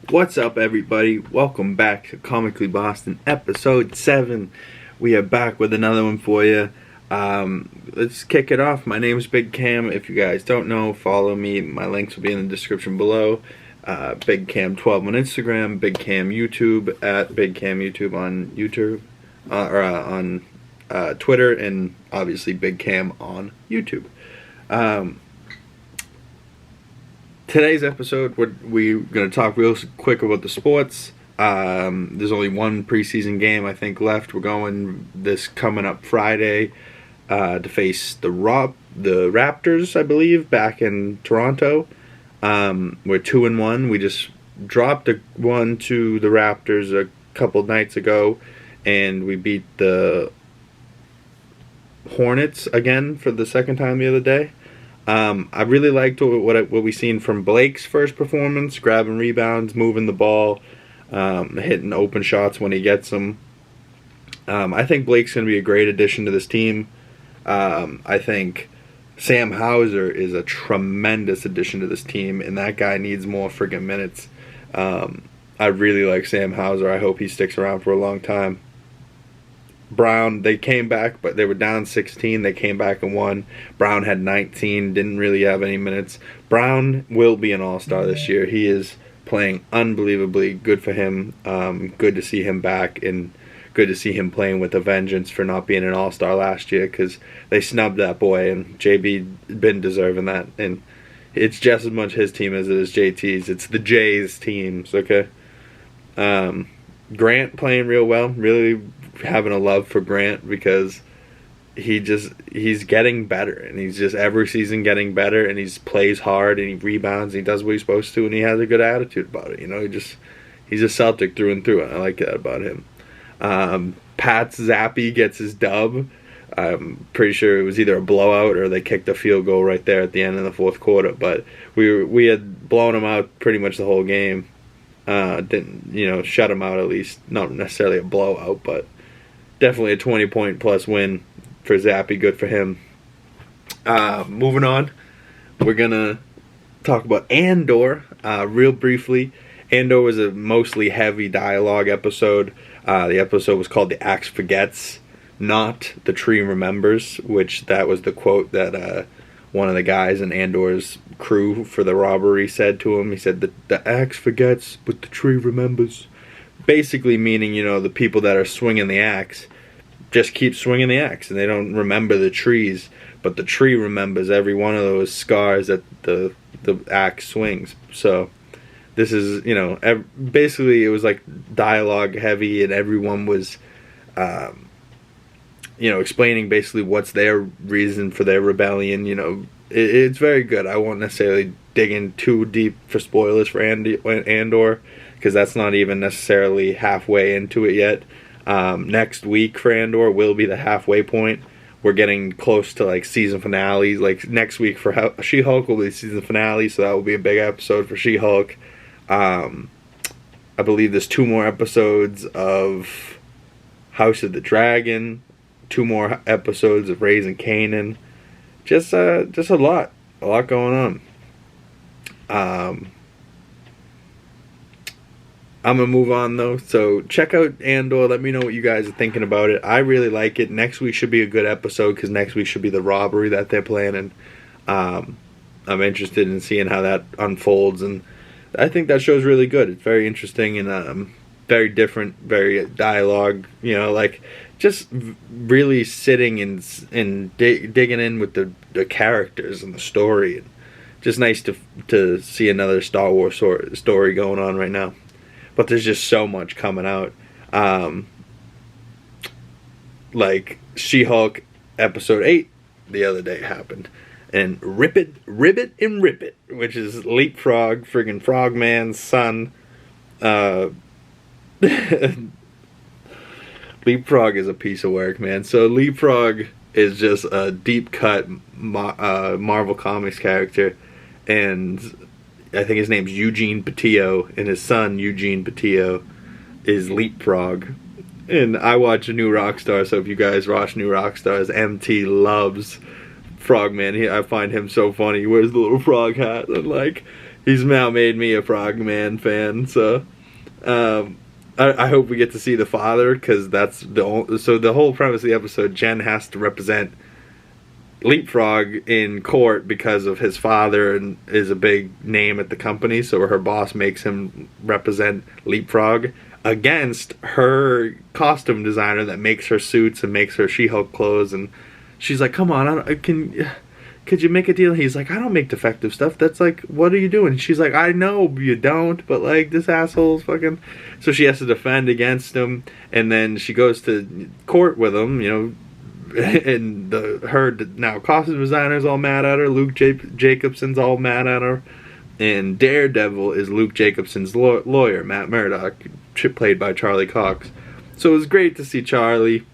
What's up, everybody? Welcome back to Comically Boston, episode 7. We are back with another one for you. Let's kick it off. My name is Big Cam. If you guys don't know, follow me. My links will be in the description below. Big Cam 12 on Instagram, Big Cam YouTube, at Big Cam YouTube on YouTube, on Twitter, and obviously Big Cam on YouTube. Today's episode, we're going to talk real quick about the sports. There's only one preseason game, I think, left. We're going this coming up Friday to face the Raptors, I believe, back in Toronto. We're 2-1. We just dropped one to the Raptors a couple nights ago, and we beat the Hornets again for the second time the other day. I really liked what we seen from Blake's first performance, grabbing rebounds, moving the ball, hitting open shots when he gets them. I think Blake's going to be a great addition to this team. I think Sam Hauser is a tremendous addition to this team, and that guy needs more friggin' minutes. I really like Sam Hauser. I hope he sticks around for a long time. Brown, they came back, but they were down 16. They came back and won. Brown had 19, didn't really have any minutes. Brown will be an all-star this year. He is playing unbelievably. Good for him. Good to see him back, and good to see him playing with a vengeance for not being an all-star last year, because they snubbed that boy, and JB been deserving that. And it's just as much his team as it is JT's. It's the Jays teams, okay? Grant playing real well. Really having a love for Grant, because he's getting better, and he's just every season getting better, and he plays hard, and he rebounds, and he does what he's supposed to, and he has a good attitude about it. You know, he's a Celtic through and through, and I like that about him. Pat Zappe gets his dub. I'm pretty sure it was either a blowout or they kicked a field goal right there at the end of the fourth quarter, but we had blown them out pretty much the whole game. Didn't shut them out, at least not necessarily a blowout, but definitely a 20-point plus win for Zappe. Good for him. Moving on, we're gonna talk about Andor real briefly. Andor was a mostly heavy dialogue episode. The episode was called "The Axe Forgets, Not the Tree Remembers," which that was the quote that one of the guys in Andor's crew for the robbery said to him. He said, the axe forgets, but the tree remembers. Basically meaning, the people that are swinging the axe just keep swinging the axe, and they don't remember the trees, but the tree remembers every one of those scars that the axe swings. So this is, basically it was like dialogue heavy, and everyone was explaining basically what's their reason for their rebellion. It's very good. I won't necessarily dig in too deep for spoilers for Andor, because that's not even necessarily halfway into it yet. Next week for Andor will be the halfway point. We're getting close to like season finales. Like next week for She-Hulk will be season finale, so that will be a big episode for She-Hulk. I believe there's 2 more episodes of House of the Dragon, 2 more episodes of Raising Canaan. Just a lot going on. I'm gonna move on though. So check out Andor. Let me know what you guys are thinking about it. I really like it. Next week should be a good episode, because next week should be the robbery that they're planning. I'm interested in seeing how that unfolds, and I think that show's really good. It's very interesting and very different, very dialogue. Just really sitting and digging in with the characters and the story. And just nice to see another Star Wars story going on right now. But there's just so much coming out. Like She-Hulk episode 8 the other day happened. And Ribbit, which is Leapfrog, friggin' Frogman's son. Leapfrog is a piece of work, man. So Leapfrog is just a deep cut Marvel Comics character, and I think his name's Eugene Patillo, and his son Eugene Patillo is Leapfrog. And I watch New Rockstar, so if you guys watch New Rockstars, MT loves Frogman. I find him so funny. He wears the little frog hat, and He's now made me a Frogman fan, so I hope we get to see the father, because that's so the whole premise of the episode, Jen has to represent Leapfrog in court because of his father and is a big name at the company, so her boss makes him represent Leapfrog against her costume designer that makes her suits and makes her She-Hulk clothes, and she's like, come on, could you make a deal? He's like, I don't make defective stuff. That's like, what are you doing? And she's like, I know you don't, but like, this asshole's fucking... So she has to defend against him, and then she goes to court with him, you know, and her now costume designer's all mad at her. Luke Jacobson's all mad at her. And Daredevil is Luke Jacobson's lawyer, Matt Murdock, played by Charlie Cox. So it was great to see Charlie.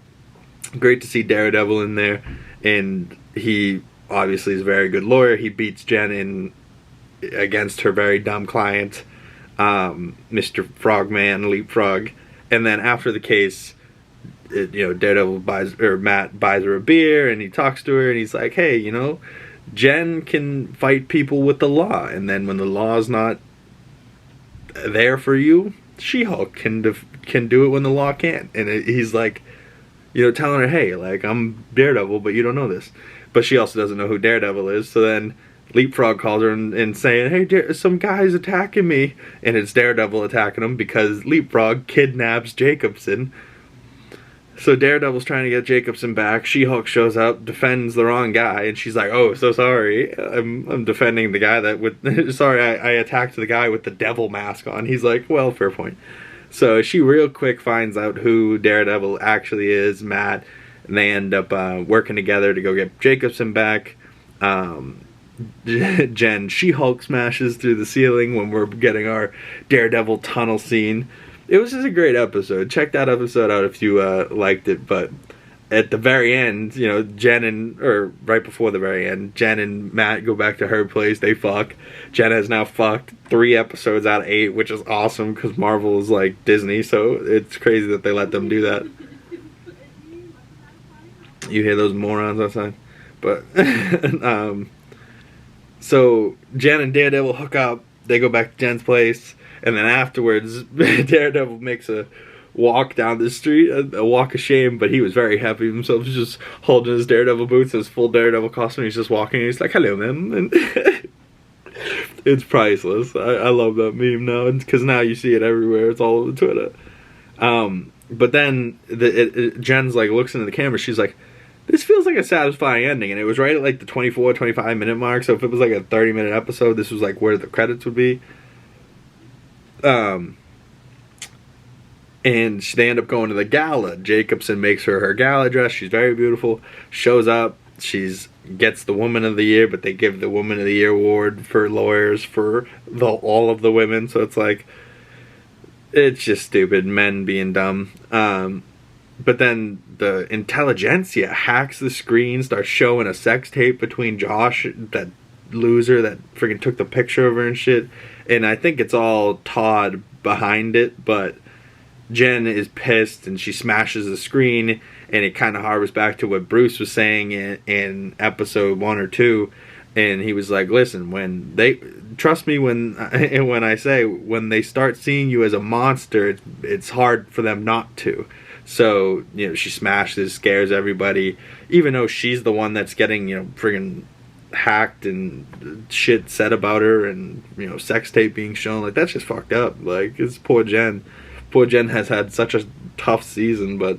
Great to see Daredevil in there. And he obviously is a very good lawyer. He beats Jen in against her very dumb client, Mr. Frogman, Leapfrog. And then after the case, Daredevil Matt buys her a beer, and he talks to her, and he's like, hey, you know, Jen can fight people with the law, and then when the law's not there for you, She-Hulk can do it when the law can't. And he's like, telling her, hey, like, I'm Daredevil, but you don't know this. But she also doesn't know who Daredevil is. So then Leapfrog calls her and saying, hey, some guy's attacking me. And it's Daredevil attacking him because Leapfrog kidnaps Jacobson. So Daredevil's trying to get Jacobson back. She-Hulk shows up, defends the wrong guy, and she's like, oh, so sorry. I'm defending the guy sorry, I attacked the guy with the devil mask on. He's like, well, fair point. So she real quick finds out who Daredevil actually is, Matt, and they end up working together to go get Jacobson back. Jen, She-Hulk smashes through the ceiling when we're getting our Daredevil tunnel scene. It was just a great episode. Check that episode out if you liked it. But at the very end, right before the very end, Jen and Matt go back to her place. They fuck. Jen has now fucked 3 episodes out of 8, which is awesome because Marvel is like Disney, so it's crazy that they let them do that. You hear those morons outside? But so Jen and Daredevil hook up. They go back to Jen's place. And then afterwards, Daredevil makes a walk down the street, a walk of shame, but he was very happy with himself. He's just holding his Daredevil boots, his full Daredevil costume. He's just walking, and he's like, hello, man. And it's priceless. I love that meme now, because now you see it everywhere. It's all over Twitter. But then Jen's like, looks into the camera. She's like, this feels like a satisfying ending. And it was right at like the 24, 25 minute mark. So if it was like a 30-minute episode, this was like where the credits would be. And they end up going to the gala. Jacobson makes her gala dress. She's very beautiful. Shows up. Gets the Woman of the Year, but they give the Woman of the Year award for lawyers for all of the women. So it's like, it's just stupid. Men being dumb. But then the intelligentsia hacks the screen, starts showing a sex tape between Josh, that loser that freaking took the picture of her and shit. And I think it's all Todd behind it, but Jen is pissed and she smashes the screen, and it kind of harbors back to what Bruce was saying in episode 1 or 2. And he was like, listen, trust me when I say, when they start seeing you as a monster, it's hard for them not to. So, she smashes, scares everybody, even though she's the one that's getting, friggin' hacked and shit said about her, and sex tape being shown. Like, that's just fucked up. Like, it's poor Jen has had such a tough season. But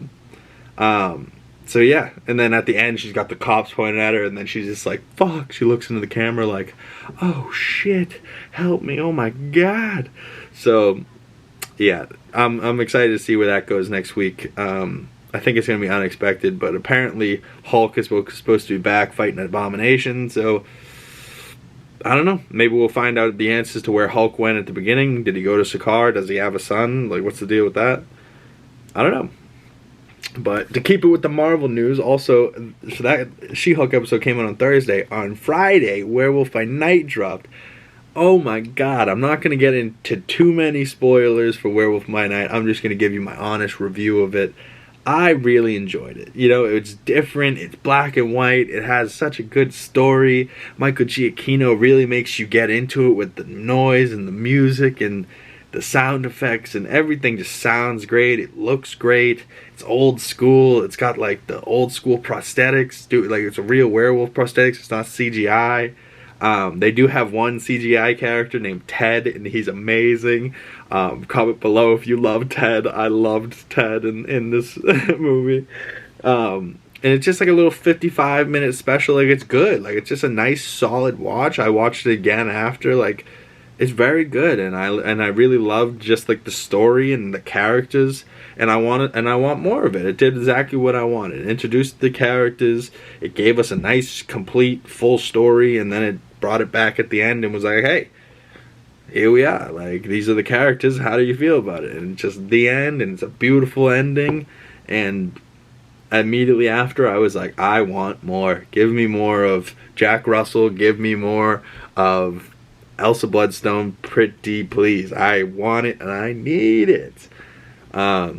so yeah, and then at the end she's got the cops pointing at her, and then she's just like, fuck. She looks into the camera like, oh shit, help me, oh my god. So yeah, I'm excited to see where that goes next week. I think it's going to be unexpected, but apparently Hulk is supposed to be back fighting Abomination, so I don't know. Maybe we'll find out the answers to where Hulk went at the beginning. Did he go to Sakaar? Does he have a son? Like, what's the deal with that? I don't know. But to keep it with the Marvel news, also, so that She-Hulk episode came out on Thursday. On Friday, Werewolf by Night dropped. Oh my god, I'm not going to get into too many spoilers for Werewolf by Night. I'm just going to give you my honest review of it. I really enjoyed it. You know, it's different, it's black and white, it has such a good story. Michael Giacchino really makes you get into it with the noise and the music and the sound effects, and everything just sounds great. It looks great. It's old school. It's got like the old school prosthetics. Like it's a real werewolf prosthetics. It's not CGI. They do have one CGI character named Ted, and he's amazing. Comment below if you love Ted. I loved Ted in this movie. And it's just like a little 55-minute special. Like, it's good. Like, it's just a nice, solid watch. I watched it again after. Like, it's very good, and I really loved just like the story and the characters, and I want more of it. It did exactly what I wanted. It introduced the characters. It gave us a nice, complete, full story, and then it brought it back at the end and was like, hey, here we are. Like, these are the characters. How do you feel about it? And just the end, and it's a beautiful ending. And immediately after, I was like, I want more. Give me more of Jack Russell. Give me more of Elsa Bloodstone, pretty please. I want it and I need it. But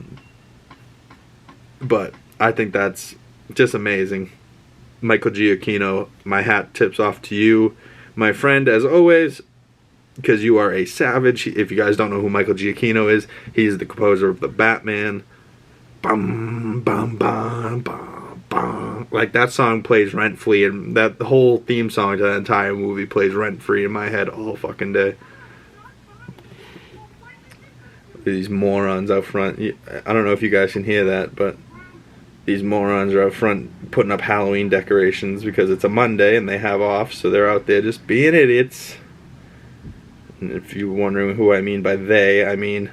I think that's just amazing. Michael Giacchino, my hat tips off to you, my friend, as always, because you are a savage. If you guys don't know who Michael Giacchino is, he's the composer of the Batman. Bum, bum, bum, bum. Like, that song plays rent-free, and that whole theme song to that entire movie plays rent-free in my head all fucking day. These morons out front. I don't know if you guys can hear that, but these morons are out front putting up Halloween decorations because it's a Monday and they have off, so they're out there just being idiots. And if you're wondering who I mean by they, I mean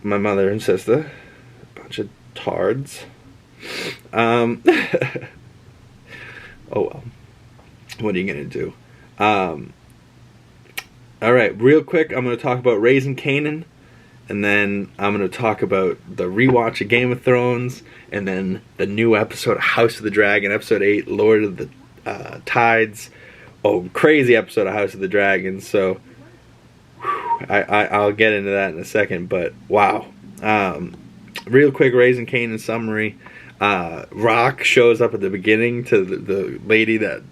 my mother and sister. A bunch of tards. Oh well, what are you gonna do? Alright, real quick, I'm gonna talk about Raising Canaan, and then I'm gonna talk about the rewatch of Game of Thrones, and then the new episode of House of the Dragon, episode 8, Lord of the Tides. Oh, crazy episode of House of the Dragon. So I'll get into that in a second, but wow. Real quick, Raising Canaan summary. Rock shows up at the beginning to the lady that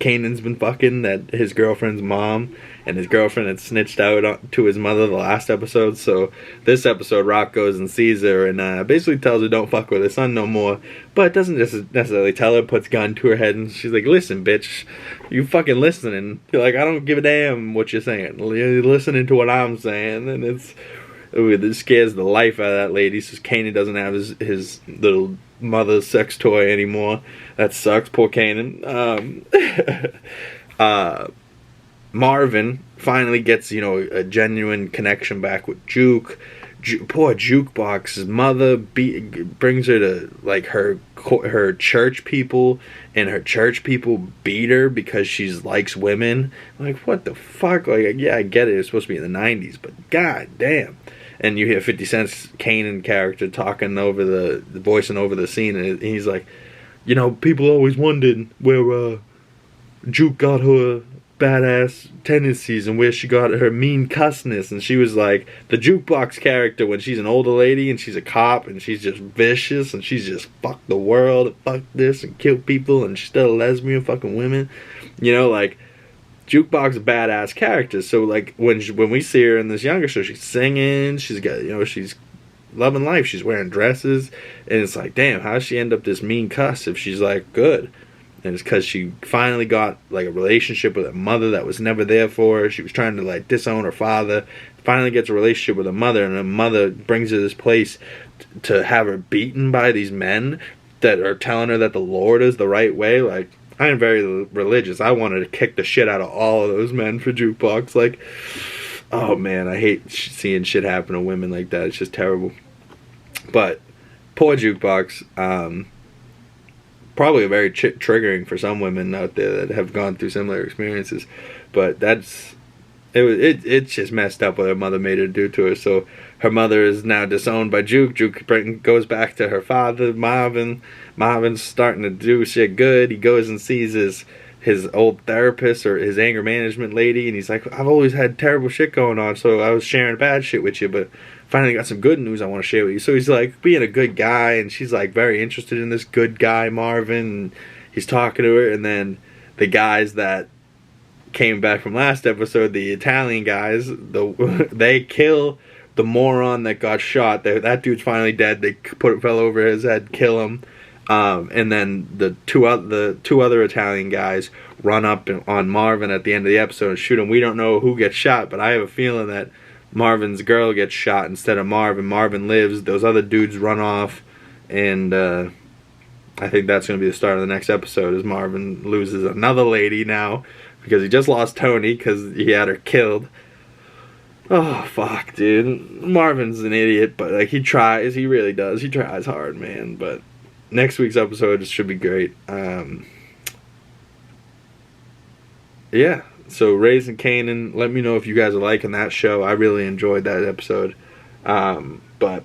Kanan's been fucking, that his girlfriend's mom, and his girlfriend had snitched out to his mother the last episode. So this episode, Rock goes and sees her and basically tells her don't fuck with her son no more, but doesn't just necessarily tell her, puts gun to her head, and she's like, listen bitch, you fucking listening. You're like, I don't give a damn what you're saying, you're listening to what I'm saying. And it scares the life out of that lady. So Kanan doesn't have his little mother sex toy anymore. That sucks. Poor Kanan. Marvin finally gets, a genuine connection back with Juke. Poor Jukebox's mother brings her to like her church people, and her church people beat her because she likes women. Like, what the fuck? Like, yeah, I get it. It's supposed to be in the 90s, but god damn. And you hear 50 Cent's Kanan character talking over voicing over the scene, and he's like, people always wondered where Juke got her badass tendencies and where she got her mean cussness. And she was like, the Jukebox character when she's an older lady and she's a cop and she's just vicious and she's just fuck the world and fuck this and kill people, and she's still a lesbian fucking women. Like, Jukebox badass character. So like when we see her in this younger show, she's singing, she's got she's loving life, she's wearing dresses, and it's like, damn, how does she end up this mean cuss if she's like good? And it's because she finally got like a relationship with a mother that was never there for her. She was trying to like disown her father, finally gets a relationship with her mother, and her mother brings her to this place to have her beaten by these men that are telling her that the Lord is the right way. Like, I am very religious. I wanted to kick the shit out of all of those men for Jukebox. Like, oh man, I hate seeing shit happen to women like that. It's just terrible. But poor Jukebox. Probably very triggering for some women out there that have gone through similar experiences. But it's just messed up what her mother made her do to her. So her mother is now disowned by Juke. Juke goes back to her father, Marvin. Marvin's starting to do shit good. He goes and sees his old therapist or his anger management lady, and he's like, I've always had terrible shit going on, so I was sharing bad shit with you, but finally got some good news I want to share with you. So he's like being a good guy, and she's like very interested in this good guy Marvin, and he's talking to her, and then the guys that came back from last episode, the Italian guys, they kill the moron that got shot. That dude's finally dead. They fell over his head, kill him. And then the two other Italian guys run up on Marvin at the end of the episode and shoot him. We don't know who gets shot, but I have a feeling that Marvin's girl gets shot instead of Marvin. Marvin lives. Those other dudes run off, and I think that's going to be the start of the next episode, as Marvin loses another lady now because he just lost Tony because he had her killed. Oh, fuck, dude. Marvin's an idiot, but like, he tries. He really does. He tries hard, man, but next week's episode should be great. Yeah, so Raising Kanan, let me know if you guys are liking that show. I really enjoyed that episode. But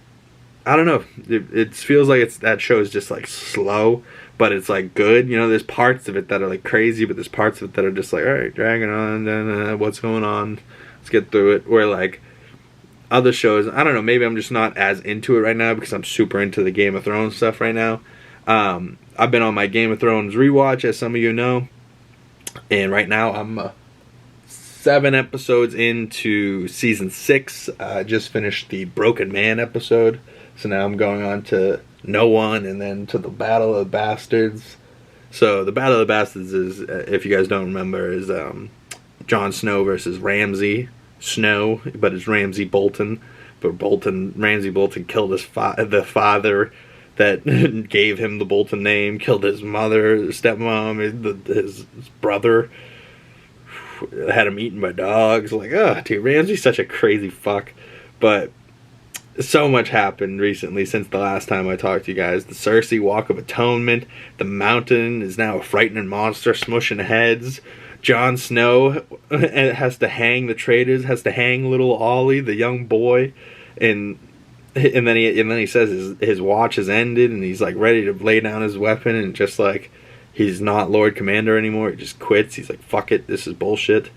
I don't know. It feels like that show is just like slow, but it's like good. You know, there's parts of it that are like crazy, but there's parts of it that are just like, all right, dragging on, what's going on? Let's get through it. Where like other shows, I don't know, maybe I'm just not as into it right now because I'm super into the Game of Thrones stuff right now. I've been on my Game of Thrones rewatch, as some of you know, and right now I'm 7 episodes into season 6. I just finished the Broken Man episode, so now I'm going on to No One and then to the Battle of the Bastards. So the Battle of the Bastards is, if you guys don't remember, is Jon Snow versus Ramsay Snow, but it's Ramsay Bolton. But Ramsay Bolton killed his the father that gave him the Bolton name, killed his mother, his stepmom, his brother, had him eaten by dogs. Like, oh, dude, Ramsay's such a crazy fuck. But so much happened recently since the last time I talked to you guys. The Cersei Walk of Atonement, the Mountain is now a frightening monster smushing heads. Jon Snow has to hang the traitors, has to hang little Ollie, the young boy, and then he says his watch has ended, and he's like ready to lay down his weapon, and just like he's not Lord Commander anymore. He just quits. He's like, fuck it, this is bullshit.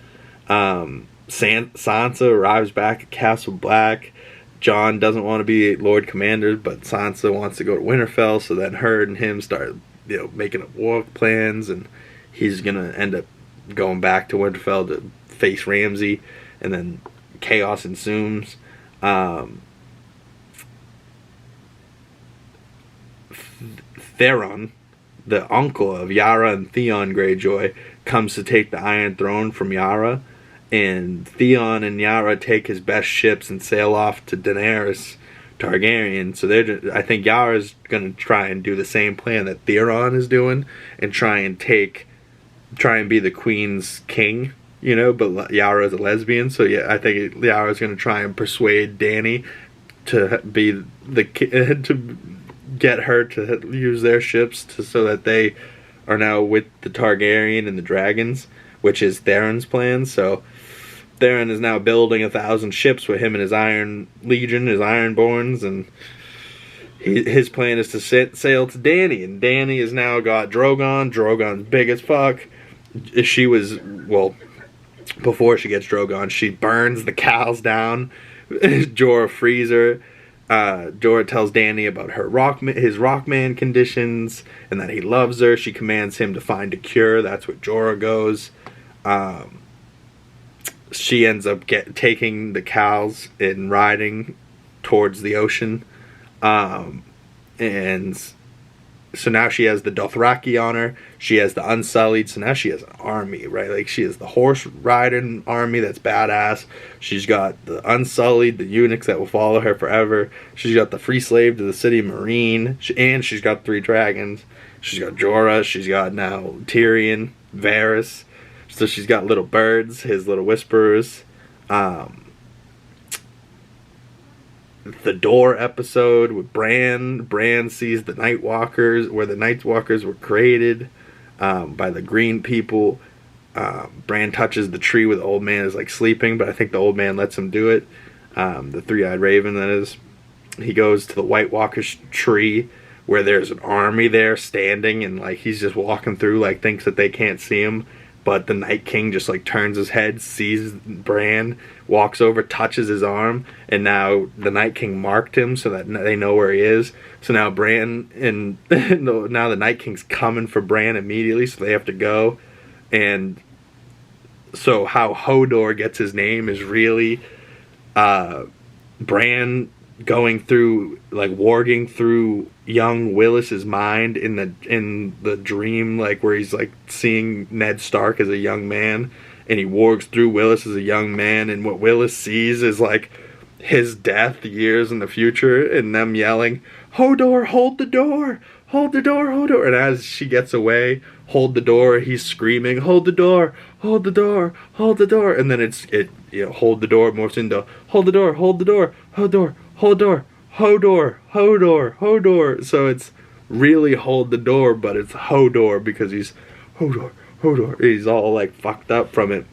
Sansa arrives back at Castle Black. Jon doesn't want to be Lord Commander, but Sansa wants to go to Winterfell, so then her and him start, making up war plans, and he's gonna end up going back to Winterfell to face Ramsay, and then chaos ensues. Theron, the uncle of Yara and Theon Greyjoy, comes to take the Iron Throne from Yara, and Theon and Yara take his best ships and sail off to Daenerys Targaryen. So I think Yara's going to try and do the same plan that Theron is doing, and try and be the queen's king, but Yara is a lesbian, so yeah, I think Yara's going to try and persuade Dany to be to get her to use their ships so that they are now with the Targaryen and the dragons, which is Theron's plan. So Theron is now building 1,000 ships with him and his Iron Legion, his Ironborns, and his plan is to sail to Dany, and Dany has now got Drogon. Drogon's big as fuck. She was, before she gets Drogon, she burns the cows down. Jorah frees her. Jorah tells Dany about his Rockman conditions, and that he loves her. She commands him to find a cure. That's where Jorah goes. She ends up taking the cows and riding towards the ocean. And so now she has the Dothraki on her. She has the Unsullied. So now she has an army, right? Like, she has the horse riding army that's badass. She's got the Unsullied, the eunuchs that will follow her forever. She's got the free slave to the city Marine. And she's got 3 dragons. She's got Jorah. She's got now Tyrion, Varys. So she's got little birds, his little whisperers. The Door episode with Bran. Bran sees the Nightwalkers, where the Nightwalkers were created by the Green people. Bran touches the tree where the old man is like sleeping, but I think the old man lets him do it. The 3-eyed raven, that is. He goes to the White Walker's tree where there's an army there standing, and like he's just walking through, like thinks that they can't see him, but the Night King just like turns his head, sees Bran, walks over, touches his arm, and now the Night King marked him so that they know where he is. So now Bran and now the Night King's coming for Bran immediately, so they have to go. And so how Hodor gets his name is really Bran going through, like warging through young Willis's mind in the dream, like where he's like seeing Ned Stark as a young man, and he wargs through Willis as a young man, and what Willis sees is like his death years in the future, and them yelling, "Hodor, hold the door! Hold the door, Hodor!" And as she gets away, hold the door, he's screaming, "Hold the door! Hold the door! Hold the door!" And then hold the door morphs into hold the door, hold the door, Hodor, hold door, Hodor, Hodor, Hodor. So it's really hold the door, but it's Hodor because he's Hodor, Hodor. He's all like fucked up from it.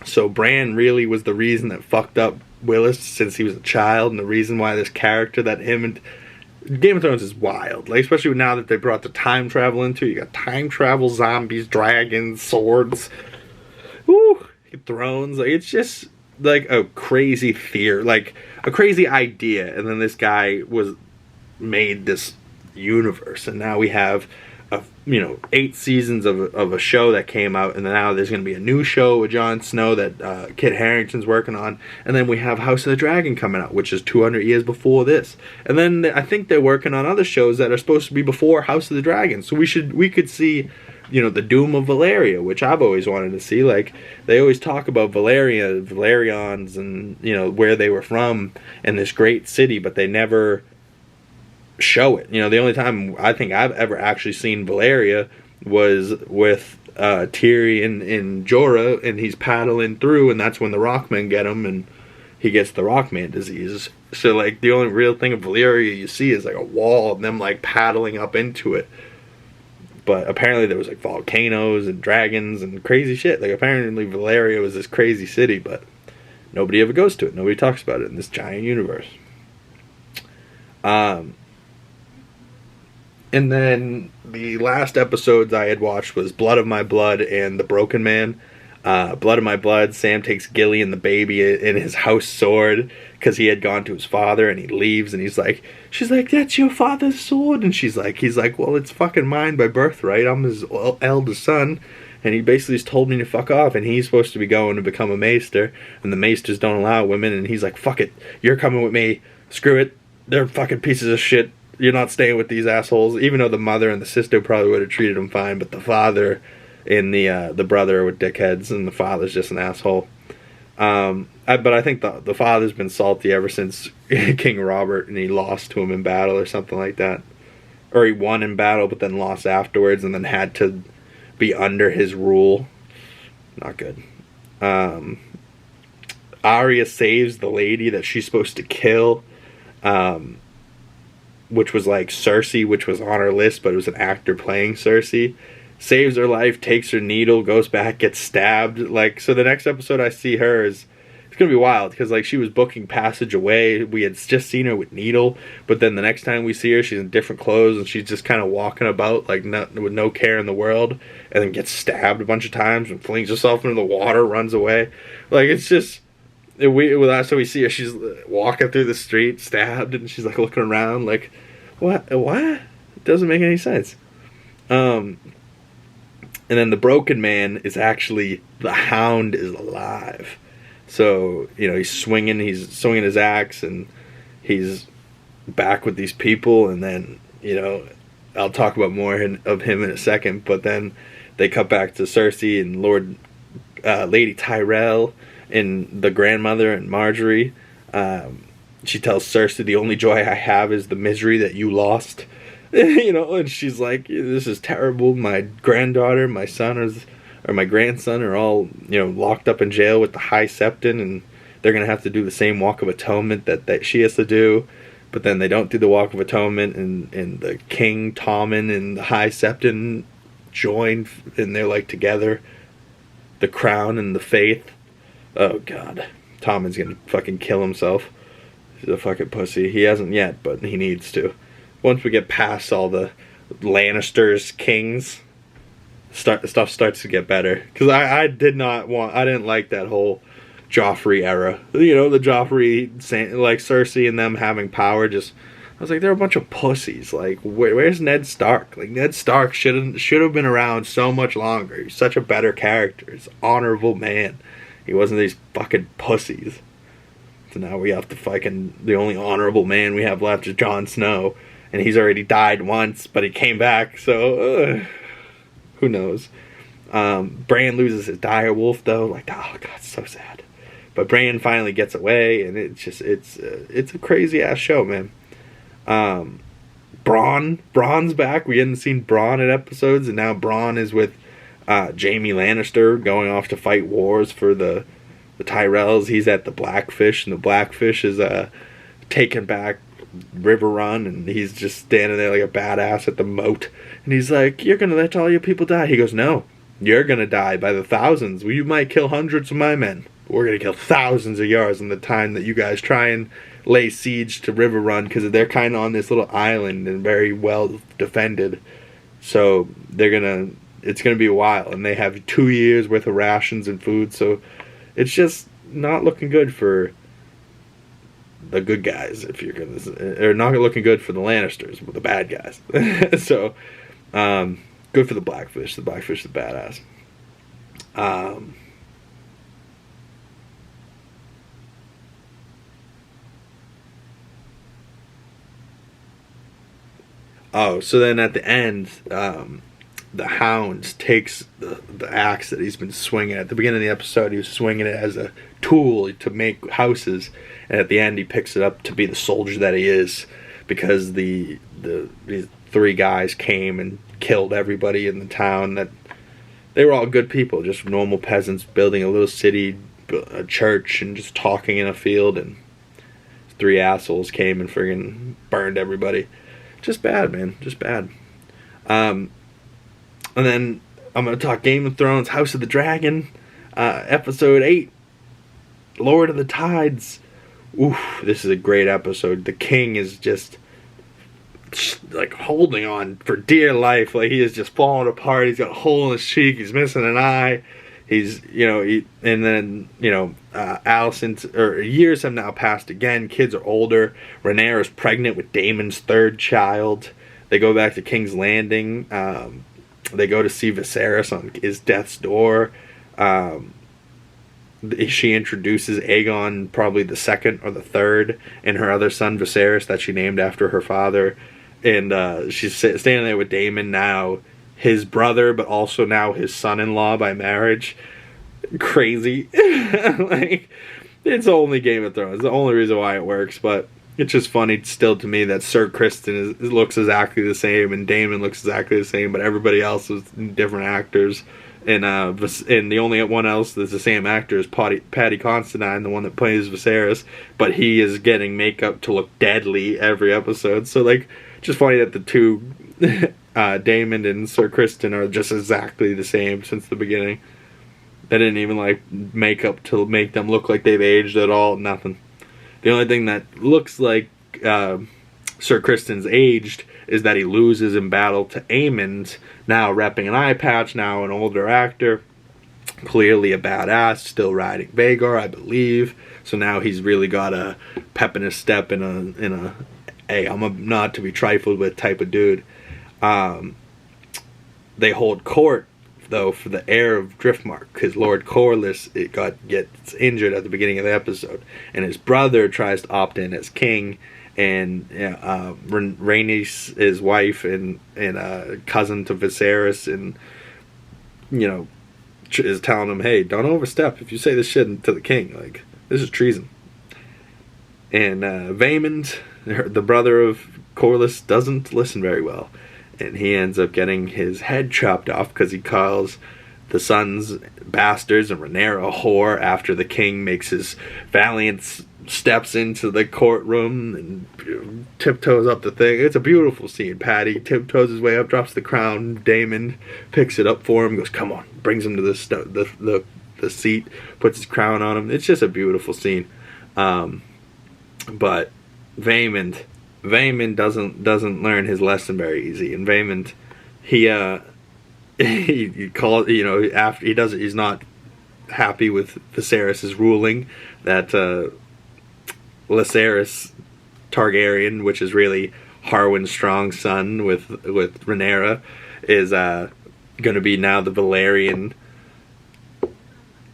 So Bran really was the reason that fucked up Willis since he was a child, and the reason why this character that him and Game of Thrones is wild, like especially now that they brought the time travel into it. You got time travel, zombies, dragons, swords, thrones. Like it's just like a crazy fear, like a crazy idea, and then this guy made this universe, and now we have 8 seasons of a show that came out, and now there's going to be a new show with Jon Snow that Kit Harington's working on, and then we have House of the Dragon coming out, which is 200 years before this, and then I think they're working on other shows that are supposed to be before House of the Dragon. So we could see the doom of Valyria, which I've always wanted to see. Like they always talk about Valyrians, and where they were from and this great city, but they never show it. The only time I think I've ever actually seen Valyria was with Tyrion in Jorah, and he's paddling through, and that's when the Rockmen get him, and he gets the Rockman disease. So like the only real thing of Valyria you see is like a wall and them like paddling up into it. But apparently there was like volcanoes and dragons and crazy shit. Like apparently Valyria was this crazy city, but nobody ever goes to it. Nobody talks about it in this giant universe. And then the last episodes I had watched was Blood of My Blood and The Broken Man. Blood of My Blood, Sam takes Gilly and the baby in his house sword because he had gone to his father, and he leaves, and she's like, "That's your father's sword," and he's like, "Well, it's fucking mine by birthright. I'm his eldest son, and he basically just told me to fuck off, and he's supposed to be going to become a maester, and the maesters don't allow women," and he's like, "Fuck it, you're coming with me. Screw it. They're fucking pieces of shit. You're not staying with these assholes," even though the mother and the sister probably would have treated him fine, but the father and the brother were dickheads, and the father's just an asshole. But I think the father's been salty ever since King Robert, and he lost to him in battle or something like that. Or he won in battle, but then lost afterwards, and then had to be under his rule. Not good. Arya saves the lady that she's supposed to kill, which was like Cersei, which was on her list, but it was an actor playing Cersei. Saves her life, takes her needle, goes back, gets stabbed. Like, so the next episode I see her is, it's gonna be wild, because like she was booking passage away. We had just seen her with needle, but then the next time we see her, she's in different clothes, and she's just kind of walking about like with no care in the world, and then gets stabbed a bunch of times and flings herself into the water, runs away. Like it's just. So we see her, she's walking through the street, stabbed, and she's like looking around like, what? It doesn't make any sense. And then the Broken Man is actually, the Hound is alive. So, he's swinging his axe, and he's back with these people, and then, I'll talk about more of him in a second, but then they cut back to Cersei and Lady Tyrell, and the grandmother and Marjorie. She tells Cersei, "The only joy I have is the misery that you lost." And she's like, "This is terrible. My granddaughter, my son, or my grandson are all, locked up in jail with the High Septon, and they're going to have to do the same Walk of Atonement that she has to do." But then they don't do the Walk of Atonement, and the King, Tommen, and the High Septon join, and they're like together. The Crown and the Faith. Oh, God. Tommen's going to fucking kill himself. He's a fucking pussy. He hasn't yet, but he needs to. once we get past all the Lannisters, kings, stuff starts to get better. Because I didn't like that whole Joffrey era. You know, the Joffrey, like Cersei and them having power. Just, I was like, they're a bunch of pussies. Like, where's Ned Stark? Like, Ned Stark should have been around so much longer. He's such a better character. He's an honorable man. He wasn't these fucking pussies. So now we have to fucking, the only honorable man we have left is Jon Snow. And he's already died once, but he came back, so who knows? Bran loses his dire wolf, though. Like, oh god, it's so sad. But Bran finally gets away, and it's a crazy ass show, man. Bronn's back. We hadn't seen Bronn in episodes, and now Bronn is with Jaime Lannister, going off to fight wars for the Tyrells. He's at the Blackfish, and the Blackfish is taken back River Run, and he's just standing there like a badass at the moat, and he's like, "You're gonna let all your people die?" He goes, "No, you're gonna die by the thousands. Well, you might kill hundreds of my men, but we're gonna kill thousands of yours in the time that you guys try and lay siege to River Run, because they're kind of on this little island and very well defended. So it's gonna be a while, and they have 2 years worth of rations and food. So it's just not looking good for the good guys, if you're gonna, or not looking good for the Lannisters, but the bad guys." So, good for the Blackfish. The Blackfish is badass. So then at the end, the Hound takes the axe that he's been swinging. At the beginning of the episode, he was swinging it as a tool to make houses, and at the end he picks it up to be the soldier that he is, because these 3 guys came and killed everybody in the town. That they were all good people, just normal peasants building a little city, a church, and just talking in a field, and 3 assholes came and friggin' burned everybody. Just bad, man. Just bad. And then I'm going to talk Game of Thrones, House of the Dragon, episode 8, Lord of the Tides. Oof, this is a great episode. The king is just like holding on for dear life. Like, he is just falling apart. He's got a hole in his cheek. He's missing an eye. He's, and then, years have now passed again. Kids are older. Rhaenyra is pregnant with Daemon's 3rd child. They go back to King's Landing. They go to see Viserys on his death's door. She introduces Aegon, probably the 2nd or the 3rd, and her other son Viserys, that she named after her father. And she's standing there with Daemon, now his brother, but also now his son-in-law by marriage. Crazy. Like, it's only Game of Thrones. It's the only reason why it works, but it's just funny still to me that Sir Kristen looks exactly the same, and Daemon looks exactly the same, but everybody else is different actors. And the only one else that's the same actor is Paddy Considine, the one that plays Viserys, but he is getting makeup to look deadly every episode. So, like, just funny that the two, Daemon and Sir Kristen, are just exactly the same since the beginning. They didn't even, like, makeup to make them look like they've aged at all. Nothing. The only thing that looks like Sir Kristen's aged is that he loses in battle to Aemond, now repping an eye patch, now an older actor, clearly a badass, still riding Vhagar, I believe. So now he's really got a pep in his step in a hey, I'm a not to be trifled with type of dude. They hold court, though, for the heir of Driftmark, because Lord Corlys gets injured at the beginning of the episode, and his brother tries to opt in as king, and Rhaenys, his wife, and cousin to Viserys, and is telling him, hey, don't overstep. If you say this shit to the king, like, this is treason. And Vaemond, the brother of Corlys, doesn't listen very well, and he ends up getting his head chopped off because he calls the sons bastards and Rhaenyra a whore after the king makes his valiant steps into the courtroom and tiptoes up the thing. It's a beautiful scene. Paddy tiptoes his way up, drops the crown. Daemon picks it up for him, goes, come on, brings him to the seat, puts his crown on him. It's just a beautiful scene. But Vaemond Vaemond doesn't learn his lesson very easy. And Vaemond, he he calls, after he does it, he's not happy with Viserys' ruling that Lysaris Targaryen, which is really Harwin Strong's son with Rhaenyra, is going to be now the Valyrian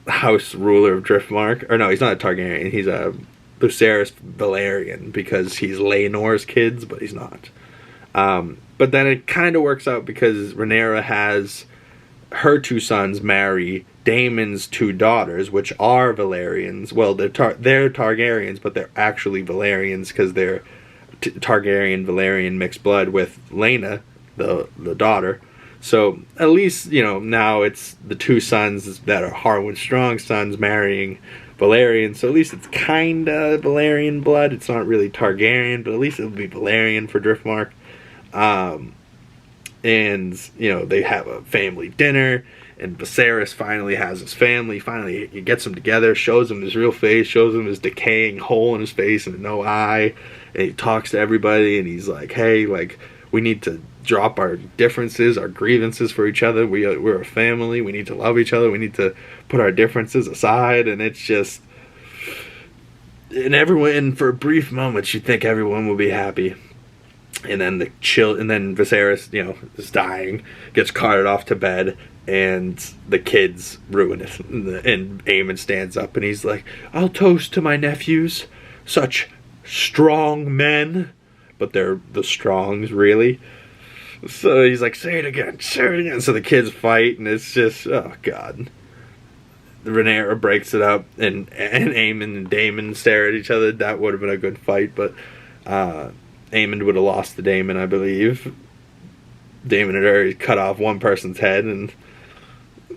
house ruler of Driftmark. Or no, he's not a Targaryen. He's a Lucerys Valyrian because he's Laenor's kids, but he's not. But then it kind of works out because Rhaenyra has her two sons marry Daemon's two daughters, which are Valyrians. Well, they're Targaryens, but they're actually Valyrians because they're Targaryen-Valyrian mixed blood with Laena, the daughter. So at least, now it's the two sons that are Harwin Strong's sons marrying Valyrian. So at least it's kind of Valyrian blood. It's not really Targaryen, but at least it'll be Valyrian for Driftmark. And, they have a family dinner, and Viserys finally has his family. Finally, he gets them together, shows them his real face, shows them his decaying hole in his face and no eye. And he talks to everybody, and he's like, hey, we need to drop our differences, our grievances for each other. We're a family. We need to love each other. We need to put our differences aside. And it's just... And for a brief moment, you'd think everyone will be happy. And then Viserys, is dying, gets carted off to bed, and the kids ruin it. And Aemon stands up, and he's like, I'll toast to my nephews, such strong men. But they're the Strongs, really. So he's like, say it again, say it again. So the kids fight, and it's just, oh, God. Rhaenyra breaks it up, and Aemon and Daemon stare at each other. That would have been a good fight, but Aemon would have lost to Daemon, I believe. Daemon had already cut off one person's head, and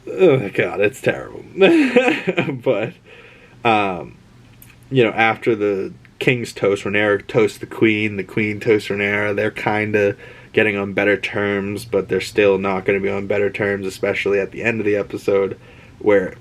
oh God, it's terrible. But after the king's toast, Rhaenyra toasts the queen toasts Rhaenyra. They're kind of getting on better terms, but they're still not going to be on better terms, especially at the end of the episode, where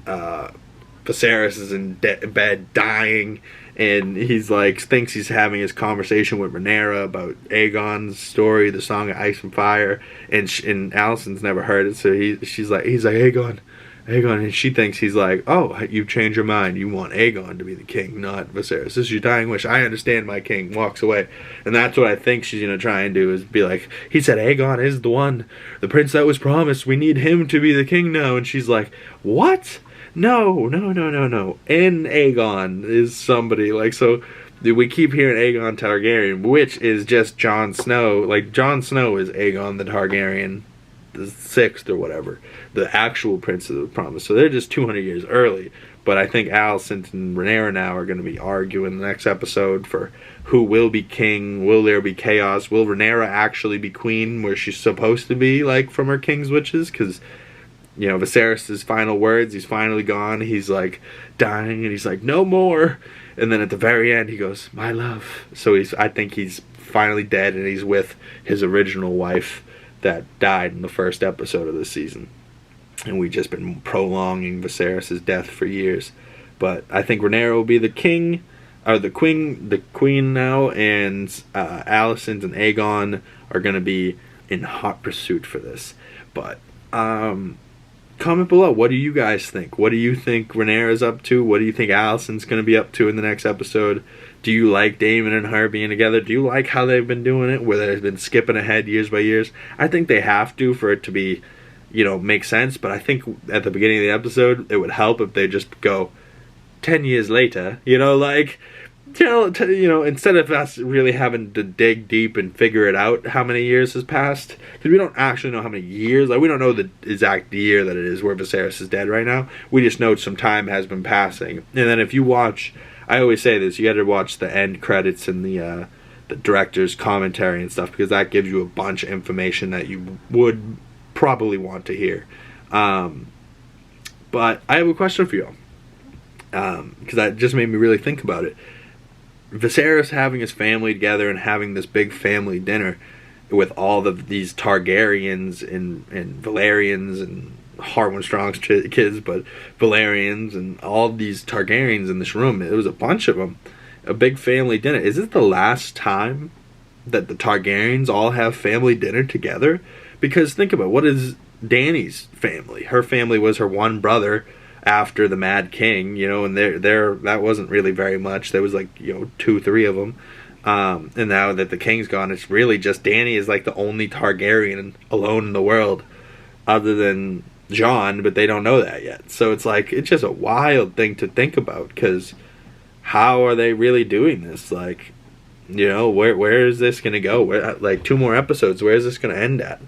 Viserys is in bed dying, and he's thinks he's having his conversation with Rhaenyra about Aegon's story, the Song of Ice and Fire, and Alicent's never heard it, so he's like Aegon, and she thinks he's like, oh, you've changed your mind, you want Aegon to be the king, not Viserys. This is your dying wish. I understand, my king. Walks away, and that's what I think she's gonna try and do, is be like, he said Aegon is the one, the prince that was promised. We need him to be the king now. And she's like, what? No. And Aegon is somebody. So we keep hearing Aegon Targaryen, which is just Jon Snow. Jon Snow is Aegon the Targaryen, the 6th or whatever, the actual prince of the promise. So they're just 200 years early. But I think Alicent and Rhaenyra now are going to be arguing the next episode for who will be king. Will there be chaos? Will Rhaenyra actually be queen where she's supposed to be, from her king's wishes? Because Viserys' final words, he's finally gone, he's dying, and he's like, no more, and then at the very end he goes, my love. So I think he's finally dead, and he's with his original wife that died in the first episode of this season, and we've just been prolonging Viserys' death for years. But I think Rhaenyra will be the king, or the queen now, and Alicent and Aegon are going to be in hot pursuit for this. But comment below. What do you guys think? What do you think Rhaenyra's up to? What do you think Alicent's going to be up to in the next episode? Do you like Daemon and her being together? Do you like how they've been doing it, where they've been skipping ahead years by years? I think they have to for it to be, make sense. But I think at the beginning of the episode, it would help if they just go 10 years later, instead of us really having to dig deep and figure it out how many years has passed, because we don't actually know how many years, we don't know the exact year that it is where Viserys is dead right now. We just know some time has been passing. And then if you watch, I always say this, you got to watch the end credits and the director's commentary and stuff, because that gives you a bunch of information that you would probably want to hear. But I have a question for you, because that just made me really think about it. Viserys having his family together and having this big family dinner with all of these Targaryens and Valyrians and Harwin Strong's kids, but Valyrians and all these Targaryens in this room. There was a bunch of them. a big family dinner. Is it the last time that the Targaryens all have family dinner together? Because think about it, what is Dany's family? Her family was her one brother after the Mad King, you know, and there that wasn't really very much. There was like, you know, 2-3 of them. And now that the king's gone, it's really just Dany is like the only Targaryen alone in the world other than Jon, but they don't know that yet. So it's like, it's just a wild thing to think about, because how are they really doing this? Like, you know, where is this going to go? Like 2 more episodes, where is this going to end at?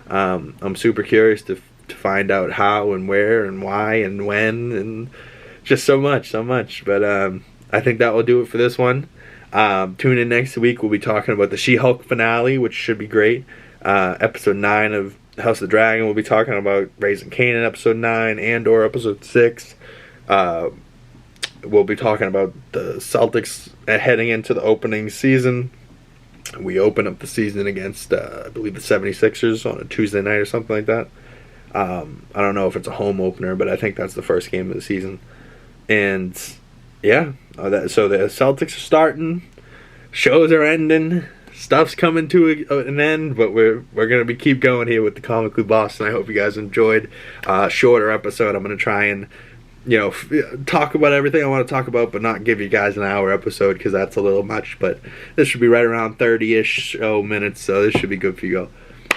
I'm super curious to find out how and where and why and when, and just so much. But I think that will do it for this one. Tune in next week. We'll be talking about the She-Hulk finale, which should be great. Episode 9 of House of the Dragon. We'll be talking about Raising Canaan, episode 9, Andor, episode 6. We'll be talking about the Celtics heading into the opening season. We open up the season against, I believe, the 76ers on a Tuesday night or something like that. I don't know if it's a home opener, but I think that's the first game of the season. And yeah, so the Celtics are starting, shows are ending, stuff's coming to an end, but we're gonna keep going here with the Comically Boston. I hope you guys enjoyed. Shorter episode. I'm gonna try and, you know, talk about everything I want to talk about, but not give you guys an hour episode, because that's a little much. But this should be right around 30-ish minutes, so this should be good for you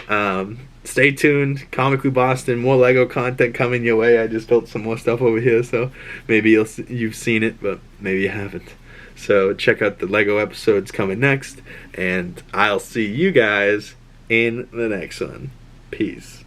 all. Stay tuned. Comically Boston, more Lego content coming your way. I just built some more stuff over here, so maybe you've seen it, but maybe you haven't. So check out the Lego episodes coming next, and I'll see you guys in the next one. Peace.